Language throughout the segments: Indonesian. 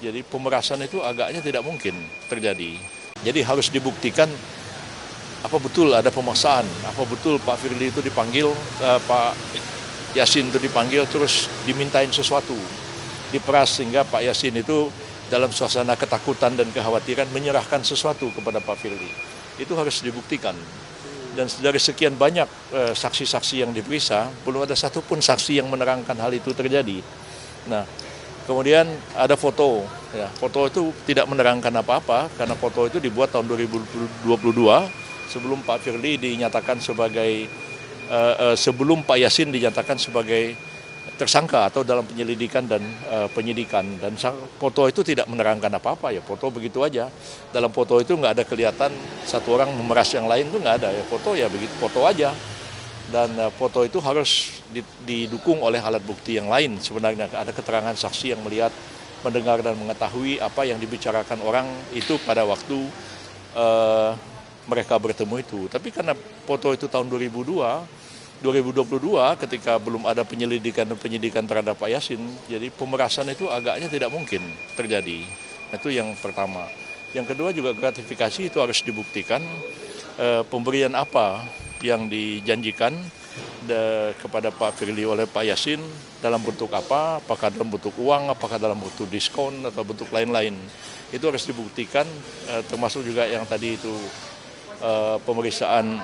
Jadi pemerasan itu agaknya tidak mungkin terjadi. Jadi harus dibuktikan apa betul ada pemaksaan, apa betul Pak Firly itu dipanggil, Pak Yasin itu dipanggil terus dimintain sesuatu, diperas sehingga Pak Yasin itu dalam suasana ketakutan dan kekhawatiran menyerahkan sesuatu kepada Pak Firly. Itu harus dibuktikan. Dan dari sekian banyak saksi-saksi yang diperiksa, belum ada satupun saksi yang menerangkan hal itu terjadi. Nah, kemudian ada foto. Ya, foto itu tidak menerangkan apa-apa karena foto itu dibuat tahun 2022 sebelum Pak Firly dinyatakan sebagai sebelum Pak Yasin dinyatakan sebagai tersangka atau dalam penyelidikan dan penyidikan, dan foto itu tidak menerangkan apa-apa, ya foto begitu aja. Dalam foto itu nggak ada kelihatan satu orang memeras yang lain, itu nggak ada, ya foto ya begitu, foto aja. Dan foto itu harus didukung oleh alat bukti yang lain. Sebenarnya ada keterangan saksi yang melihat, mendengar dan mengetahui apa yang dibicarakan orang itu pada waktu mereka bertemu itu. Tapi karena foto itu tahun 2022 ketika belum ada penyelidikan dan penyidikan terhadap Pak Yasin, jadi pemerasan itu agaknya tidak mungkin terjadi. Itu yang pertama. Yang kedua juga gratifikasi itu harus dibuktikan, pemberian apa yang dijanjikan kepada Pak Firly oleh Pak Yasin, dalam bentuk apa, apakah dalam bentuk uang, apakah dalam bentuk diskon atau bentuk lain-lain. Itu harus dibuktikan, termasuk juga yang tadi itu pemeriksaan,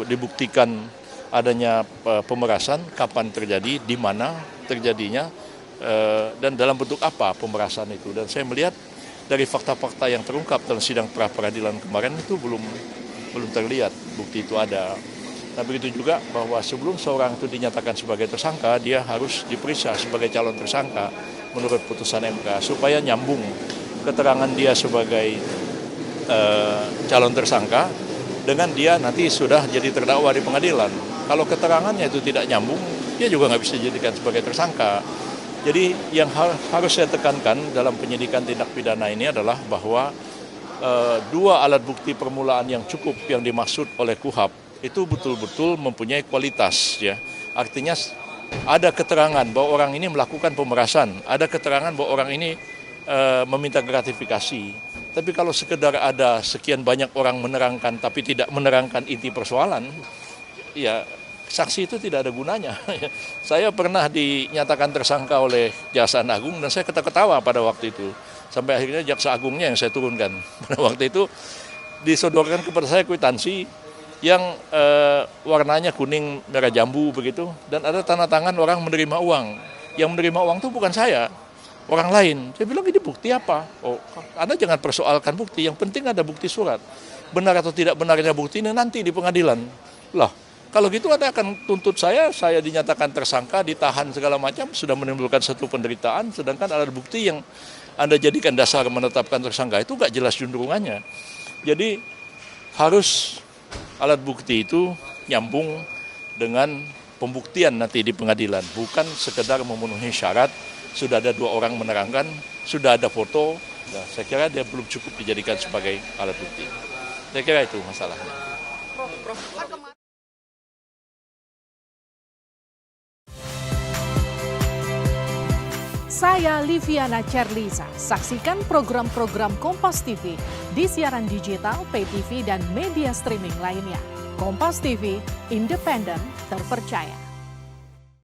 dibuktikan adanya pemerasan, kapan terjadi, di mana terjadinya, dan dalam bentuk apa pemerasan itu. Dan saya melihat dari fakta-fakta yang terungkap dalam sidang pra-peradilan kemarin itu belum terlihat bukti itu ada. Nah begitu juga bahwa sebelum seorang itu dinyatakan sebagai tersangka, dia harus diperiksa sebagai calon tersangka menurut putusan MK supaya nyambung keterangan dia sebagai calon tersangka dengan dia nanti sudah jadi terdakwa di pengadilan. Kalau keterangannya itu tidak nyambung, dia juga nggak bisa dijadikan sebagai tersangka. Jadi yang harus saya tekankan dalam penyidikan tindak pidana ini adalah bahwa dua alat bukti permulaan yang cukup yang dimaksud oleh KUHAP itu betul-betul mempunyai kualitas. Ya. Artinya ada keterangan bahwa orang ini melakukan pemerasan, ada keterangan bahwa orang ini meminta gratifikasi. Tapi kalau sekedar ada sekian banyak orang menerangkan tapi tidak menerangkan inti persoalan, ya saksi itu tidak ada gunanya. Saya pernah dinyatakan tersangka oleh Jaksa Agung dan saya ketawa pada waktu itu. Sampai akhirnya Jaksa Agungnya yang saya turunkan. Pada waktu itu disodorkan kepada saya kwitansi yang warnanya kuning merah jambu begitu, dan ada tanda tangan orang menerima uang. Yang menerima uang itu bukan saya, orang lain. Saya bilang ini bukti apa? Oh, Anda jangan persoalkan bukti, yang penting ada bukti surat. Benar atau tidak benarnya bukti ini nanti di pengadilan. Lah, kalau gitu Anda akan tuntut saya dinyatakan tersangka, ditahan segala macam, sudah menimbulkan satu penderitaan, sedangkan ada bukti yang Anda jadikan dasar menetapkan tersangka itu nggak jelas juntrungannya. Jadi harus alat bukti itu nyambung dengan pembuktian nanti di pengadilan, bukan sekedar memenuhi syarat, sudah ada dua orang menerangkan, sudah ada foto, nah, saya kira dia belum cukup dijadikan sebagai alat bukti. Saya kira itu masalahnya. Saya Liviana Cerlisa. Saksikan program-program Kompas TV di siaran digital, pay TV, dan media streaming lainnya. Kompas TV, independen, terpercaya.